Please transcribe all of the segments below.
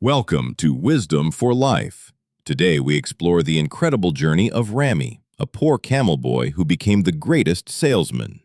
Welcome to Wisdom for Life. Today we explore the incredible journey of Rami, a poor camel boy who became the greatest salesman.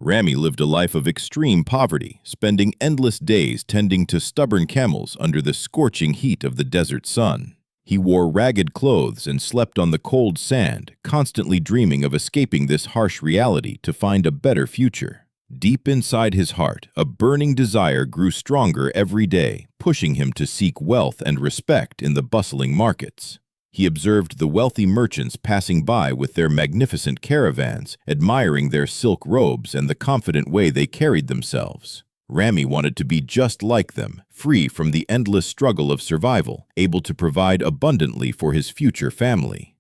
Rami lived a life of extreme poverty, spending endless days tending to stubborn camels under the scorching heat of the desert sun. He wore ragged clothes and slept on the cold sand, constantly dreaming of escaping this harsh reality to find a better future. Deep inside his heart, a burning desire grew stronger every day, pushing him to seek wealth and respect in the bustling markets. He observed the wealthy merchants passing by with their magnificent caravans, admiring their silk robes and the confident way they carried themselves. Rami wanted to be just like them, free from the endless struggle of survival, able to provide abundantly for his future family.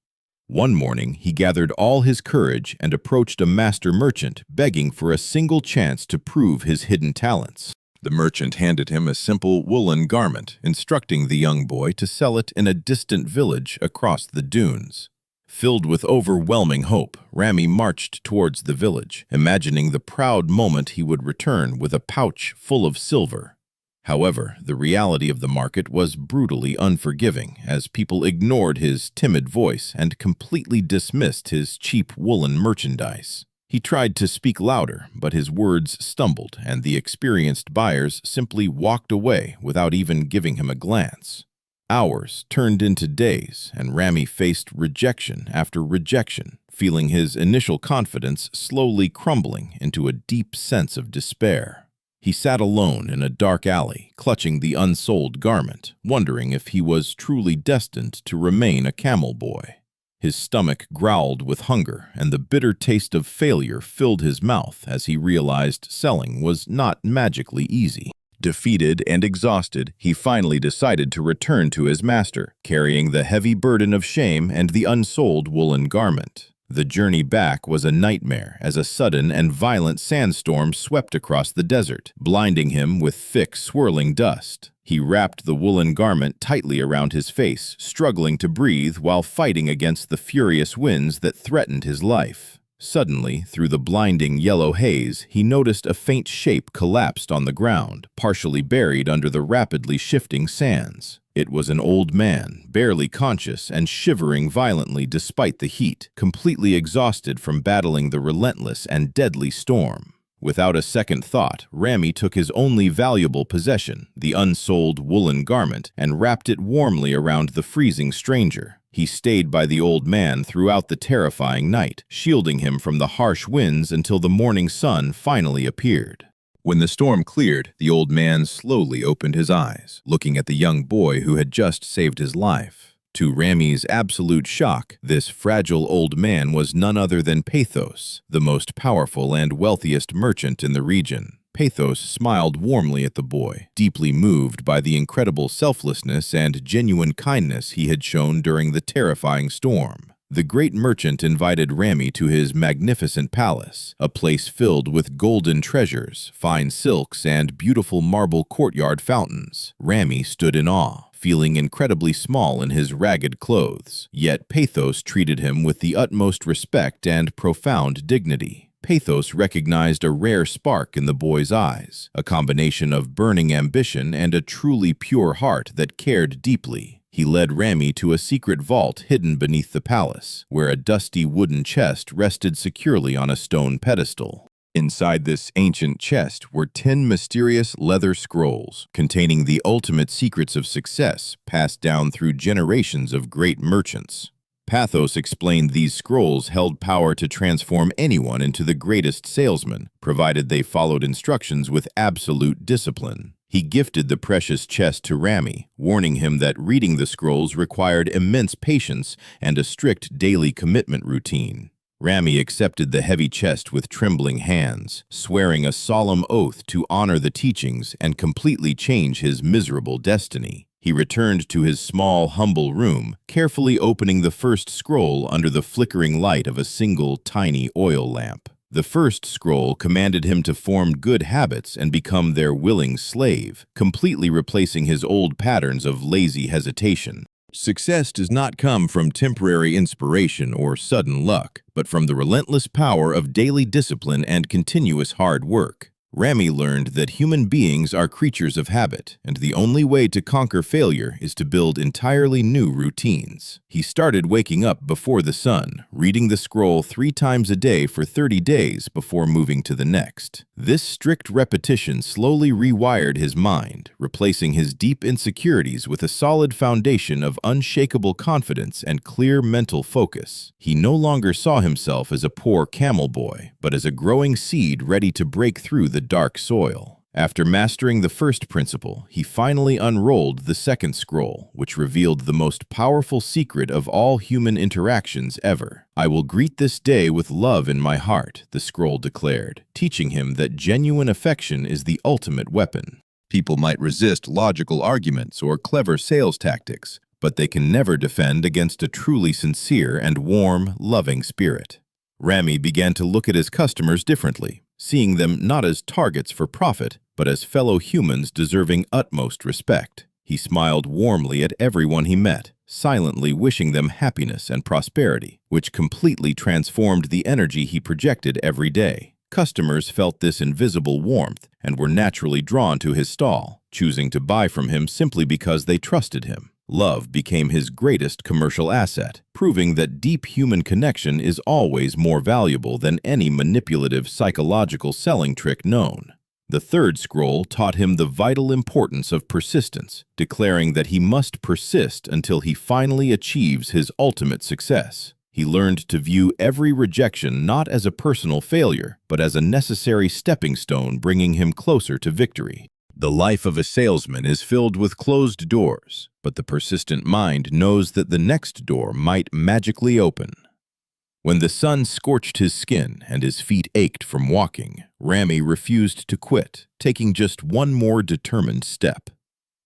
One morning, he gathered all his courage and approached a master merchant, begging for a single chance to prove his hidden talents. The merchant handed him a simple woolen garment, instructing the young boy to sell it in a distant village across the dunes. Filled with overwhelming hope, Rami marched towards the village, imagining the proud moment he would return with a pouch full of silver. However, the reality of the market was brutally unforgiving, as people ignored his timid voice and completely dismissed his cheap woolen merchandise. He tried to speak louder, but his words stumbled, and the experienced buyers simply walked away without even giving him a glance. Hours turned into days, and Rami faced rejection after rejection, feeling his initial confidence slowly crumbling into a deep sense of despair. He sat alone in a dark alley, clutching the unsold garment, wondering if he was truly destined to remain a camel boy. His stomach growled with hunger, and the bitter taste of failure filled his mouth as he realized selling was not magically easy. Defeated and exhausted, he finally decided to return to his master, carrying the heavy burden of shame and the unsold woolen garment. The journey back was a nightmare as a sudden and violent sandstorm swept across the desert, blinding him with thick, swirling dust. He wrapped the woolen garment tightly around his face, struggling to breathe while fighting against the furious winds that threatened his life. Suddenly, through the blinding yellow haze, he noticed a faint shape collapsed on the ground, partially buried under the rapidly shifting sands. It was an old man, barely conscious and shivering violently despite the heat, completely exhausted from battling the relentless and deadly storm. Without a second thought, Rami took his only valuable possession, the unsold woolen garment, and wrapped it warmly around the freezing stranger. He stayed by the old man throughout the terrifying night, shielding him from the harsh winds until the morning sun finally appeared. When the storm cleared, the old man slowly opened his eyes, looking at the young boy who had just saved his life. To Rami's absolute shock, this fragile old man was none other than Pathos, the most powerful and wealthiest merchant in the region. Pathos smiled warmly at the boy, deeply moved by the incredible selflessness and genuine kindness he had shown during the terrifying storm. The great merchant invited Rami to his magnificent palace, a place filled with golden treasures, fine silks, and beautiful marble courtyard fountains. Rami stood in awe, feeling incredibly small in his ragged clothes, yet Pathos treated him with the utmost respect and profound dignity. Pathos recognized a rare spark in the boy's eyes, a combination of burning ambition and a truly pure heart that cared deeply. He led Rami to a secret vault hidden beneath the palace, where a dusty wooden chest rested securely on a stone pedestal. Inside this ancient chest were 10 mysterious leather scrolls, containing the ultimate secrets of success passed down through generations of great merchants. Pathos explained these scrolls held power to transform anyone into the greatest salesman, provided they followed instructions with absolute discipline. He gifted the precious chest to Rami, warning him that reading the scrolls required immense patience and a strict daily commitment routine. Rami accepted the heavy chest with trembling hands, swearing a solemn oath to honor the teachings and completely change his miserable destiny. He returned to his small, humble room, carefully opening the first scroll under the flickering light of a single, tiny oil lamp. The first scroll commanded him to form good habits and become their willing slave, completely replacing his old patterns of lazy hesitation. Success does not come from temporary inspiration or sudden luck, but from the relentless power of daily discipline and continuous hard work. Rami learned that human beings are creatures of habit, and the only way to conquer failure is to build entirely new routines. He started waking up before the sun, reading the scroll 3 times a day for 30 days before moving to the next. This strict repetition slowly rewired his mind, replacing his deep insecurities with a solid foundation of unshakable confidence and clear mental focus. He no longer saw himself as a poor camel boy, but as a growing seed ready to break through the dark soil. After mastering the first principle, he finally unrolled the second scroll, which revealed the most powerful secret of all human interactions ever. "I will greet this day with love in my heart," the scroll declared, teaching him that genuine affection is the ultimate weapon. People might resist logical arguments or clever sales tactics, but they can never defend against a truly sincere and warm, loving spirit. Rami began to look at his customers differently, seeing them not as targets for profit, but as fellow humans deserving utmost respect. He smiled warmly at everyone he met, silently wishing them happiness and prosperity, which completely transformed the energy he projected every day. Customers felt this invisible warmth and were naturally drawn to his stall, choosing to buy from him simply because they trusted him. Love became his greatest commercial asset, proving that deep human connection is always more valuable than any manipulative psychological selling trick known. The third scroll taught him the vital importance of persistence, declaring that he must persist until he finally achieves his ultimate success. He learned to view every rejection not as a personal failure, but as a necessary stepping stone bringing him closer to victory. The life of a salesman is filled with closed doors, but the persistent mind knows that the next door might magically open. When the sun scorched his skin and his feet ached from walking, Rami refused to quit, taking just one more determined step.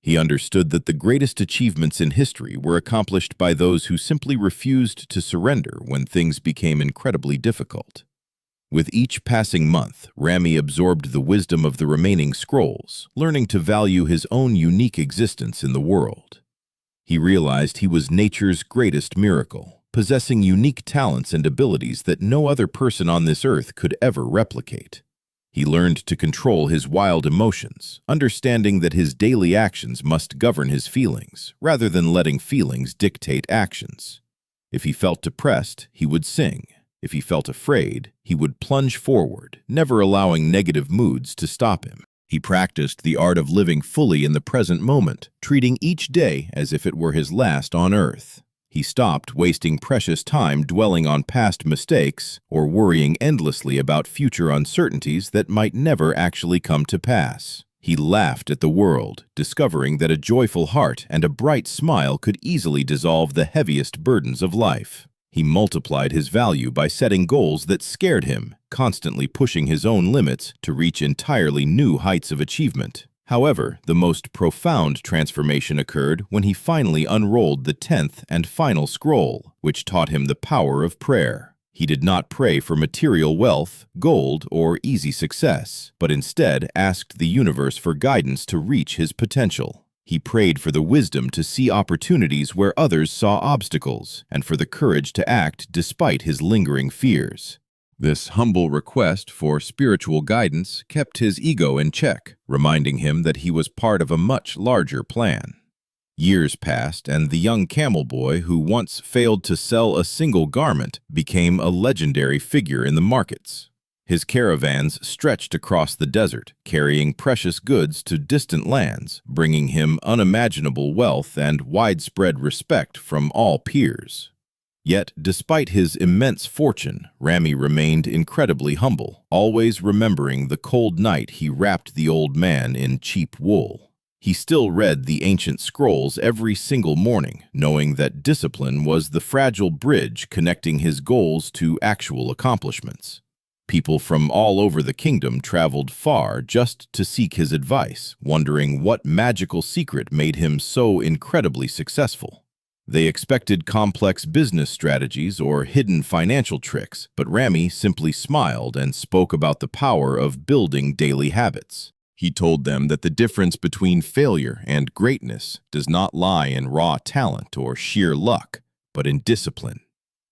He understood that the greatest achievements in history were accomplished by those who simply refused to surrender when things became incredibly difficult. With each passing month, Rami absorbed the wisdom of the remaining scrolls, learning to value his own unique existence in the world. He realized he was nature's greatest miracle, possessing unique talents and abilities that no other person on this earth could ever replicate. He learned to control his wild emotions, understanding that his daily actions must govern his feelings, rather than letting feelings dictate actions. If he felt depressed, he would sing. If he felt afraid, he would plunge forward, never allowing negative moods to stop him. He practiced the art of living fully in the present moment, treating each day as if it were his last on earth. He stopped wasting precious time dwelling on past mistakes or worrying endlessly about future uncertainties that might never actually come to pass. He laughed at the world, discovering that a joyful heart and a bright smile could easily dissolve the heaviest burdens of life. He multiplied his value by setting goals that scared him, constantly pushing his own limits to reach entirely new heights of achievement. However, the most profound transformation occurred when he finally unrolled the 10th and final scroll, which taught him the power of prayer. He did not pray for material wealth, gold, or easy success, but instead asked the universe for guidance to reach his potential. He prayed for the wisdom to see opportunities where others saw obstacles, and for the courage to act despite his lingering fears. This humble request for spiritual guidance kept his ego in check, reminding him that he was part of a much larger plan. Years passed, and the young camel boy who once failed to sell a single garment became a legendary figure in the markets. His caravans stretched across the desert, carrying precious goods to distant lands, bringing him unimaginable wealth and widespread respect from all peers. Yet, despite his immense fortune, Rami remained incredibly humble, always remembering the cold night he wrapped the old man in cheap wool. He still read the ancient scrolls every single morning, knowing that discipline was the fragile bridge connecting his goals to actual accomplishments. People from all over the kingdom traveled far just to seek his advice, wondering what magical secret made him so incredibly successful. They expected complex business strategies or hidden financial tricks, but Rami simply smiled and spoke about the power of building daily habits. He told them that the difference between failure and greatness does not lie in raw talent or sheer luck, but in discipline.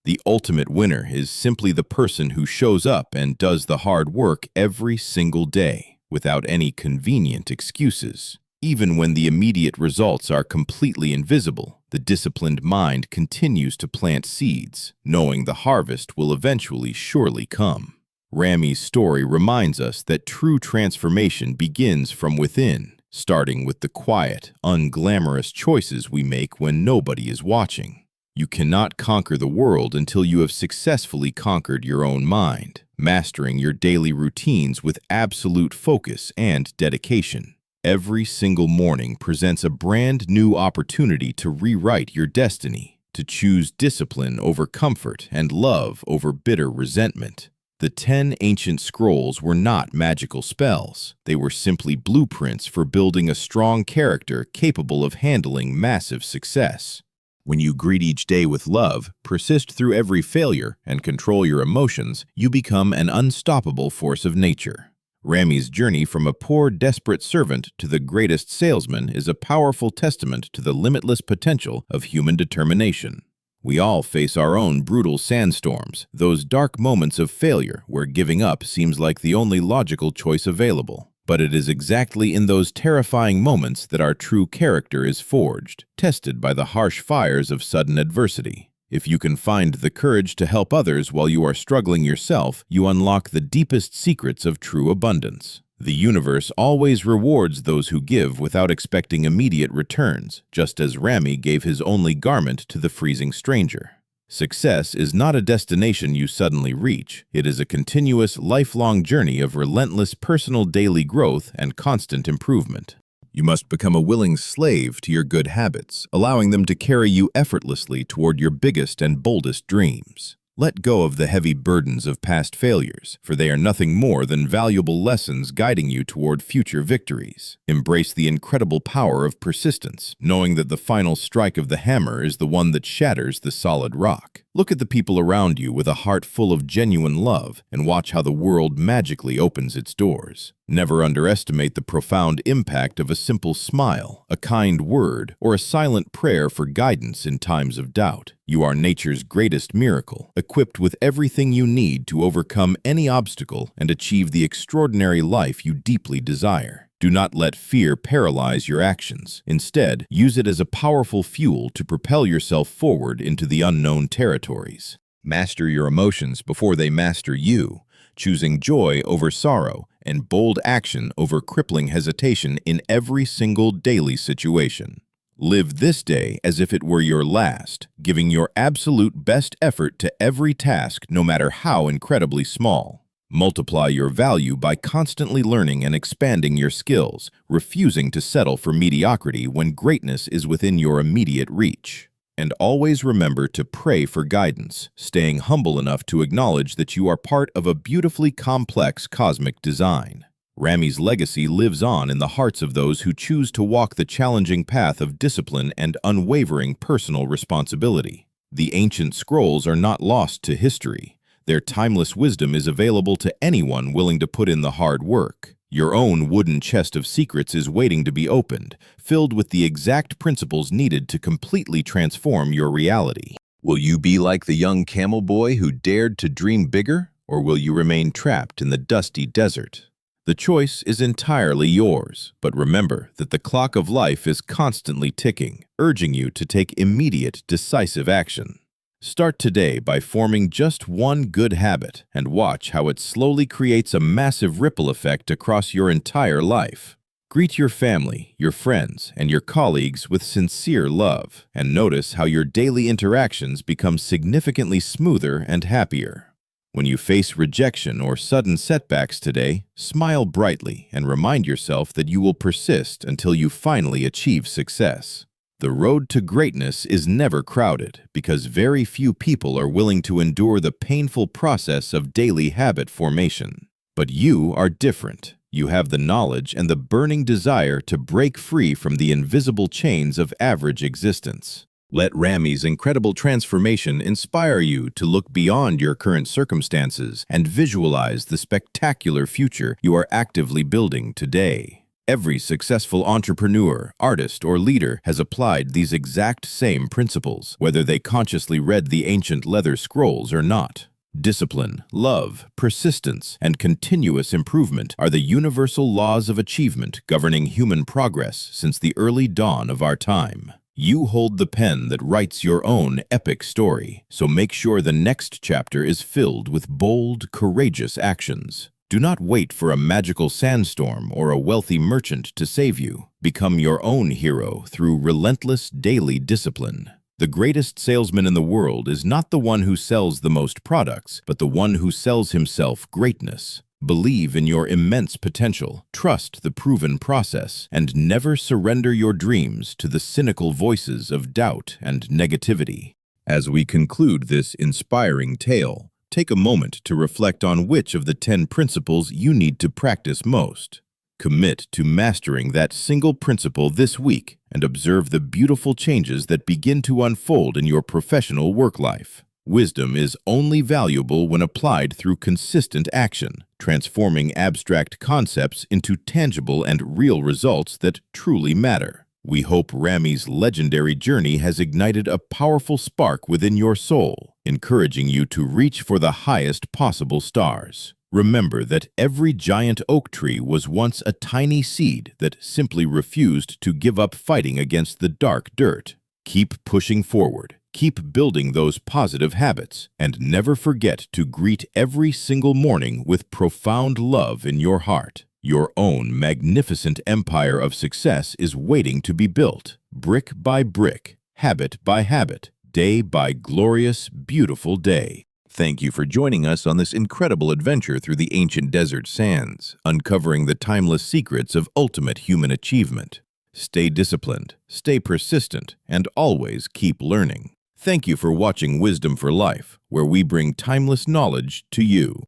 The ultimate winner is simply the person who shows up and does the hard work every single day. without any convenient excuses. Even when the immediate results are completely invisible, the disciplined mind continues to plant seeds, knowing the harvest will eventually surely come. Ramy's story reminds us that true transformation begins from within, starting with the quiet, unglamorous choices we make when nobody is watching. You cannot conquer the world until you have successfully conquered your own mind, mastering your daily routines with absolute focus and dedication. Every single morning presents a brand new opportunity to rewrite your destiny, to choose discipline over comfort and love over bitter resentment. The 10 ancient scrolls were not magical spells. They were simply blueprints for building a strong character capable of handling massive success. When you greet each day with love, persist through every failure, and control your emotions, you become an unstoppable force of nature. Ramy's journey from a poor, desperate servant to the greatest salesman is a powerful testament to the limitless potential of human determination. We all face our own brutal sandstorms, those dark moments of failure where giving up seems like the only logical choice available. But it is exactly in those terrifying moments that our true character is forged, tested by the harsh fires of sudden adversity. If you can find the courage to help others while you are struggling yourself, you unlock the deepest secrets of true abundance. The universe always rewards those who give without expecting immediate returns, just as Ramy gave his only garment to the freezing stranger. Success is not a destination you suddenly reach. It is a continuous, lifelong journey of relentless personal daily growth and constant improvement. You must become a willing slave to your good habits, allowing them to carry you effortlessly toward your biggest and boldest dreams. Let go of the heavy burdens of past failures, for they are nothing more than valuable lessons guiding you toward future victories. Embrace the incredible power of persistence, knowing that the final strike of the hammer is the one that shatters the solid rock. Look at the people around you with a heart full of genuine love and watch how the world magically opens its doors. Never underestimate the profound impact of a simple smile, a kind word, or a silent prayer for guidance in times of doubt. You are nature's greatest miracle, equipped with everything you need to overcome any obstacle and achieve the extraordinary life you deeply desire. Do not let fear paralyze your actions. Instead, use it as a powerful fuel to propel yourself forward into the unknown territories. Master your emotions before they master you, choosing joy over sorrow and bold action over crippling hesitation in every single daily situation. Live this day as if it were your last, giving your absolute best effort to every task, no matter how incredibly small. Multiply your value by constantly learning and expanding your skills, refusing to settle for mediocrity when greatness is within your immediate reach. And always remember to pray for guidance, staying humble enough to acknowledge that you are part of a beautifully complex cosmic design. Ramy's legacy lives on in the hearts of those who choose to walk the challenging path of discipline and unwavering personal responsibility. The ancient scrolls are not lost to history. Their timeless wisdom is available to anyone willing to put in the hard work. Your own wooden chest of secrets is waiting to be opened, filled with the exact principles needed to completely transform your reality. Will you be like the young camel boy who dared to dream bigger, or will you remain trapped in the dusty desert? The choice is entirely yours, but remember that the clock of life is constantly ticking, urging you to take immediate, decisive action. Start today by forming just one good habit and watch how it slowly creates a massive ripple effect across your entire life. Greet your family, your friends, and your colleagues with sincere love, and notice how your daily interactions become significantly smoother and happier. When you face rejection or sudden setbacks today, smile brightly and remind yourself that you will persist until you finally achieve success. The road to greatness is never crowded because very few people are willing to endure the painful process of daily habit formation. But you are different. You have the knowledge and the burning desire to break free from the invisible chains of average existence. Let Ramy's incredible transformation inspire you to look beyond your current circumstances and visualize the spectacular future you are actively building today. Every successful entrepreneur, artist, or leader has applied these exact same principles, whether they consciously read the ancient leather scrolls or not. Discipline, love, persistence, and continuous improvement are the universal laws of achievement governing human progress since the early dawn of our time. You hold the pen that writes your own epic story, so make sure the next chapter is filled with bold, courageous actions. Do not wait for a magical sandstorm or a wealthy merchant to save you. Become your own hero through relentless daily discipline. The greatest salesman in the world is not the one who sells the most products, but the one who sells himself greatness. Believe in your immense potential, trust the proven process, and never surrender your dreams to the cynical voices of doubt and negativity. As we conclude this inspiring tale, take a moment to reflect on which of the 10 principles you need to practice most. Commit to mastering that single principle this week and observe the beautiful changes that begin to unfold in your professional work life. Wisdom is only valuable when applied through consistent action, transforming abstract concepts into tangible and real results that truly matter. We hope Rami's legendary journey has ignited a powerful spark within your soul, encouraging you to reach for the highest possible stars. Remember that every giant oak tree was once a tiny seed that simply refused to give up fighting against the dark dirt. Keep pushing forward, keep building those positive habits, and never forget to greet every single morning with profound love in your heart. Your own magnificent empire of success is waiting to be built, brick by brick, habit by habit, day by glorious, beautiful day. Thank you for joining us on this incredible adventure through the ancient desert sands, uncovering the timeless secrets of ultimate human achievement. Stay disciplined, stay persistent, and always keep learning. Thank you for watching Wisdom for Life, where we bring timeless knowledge to you.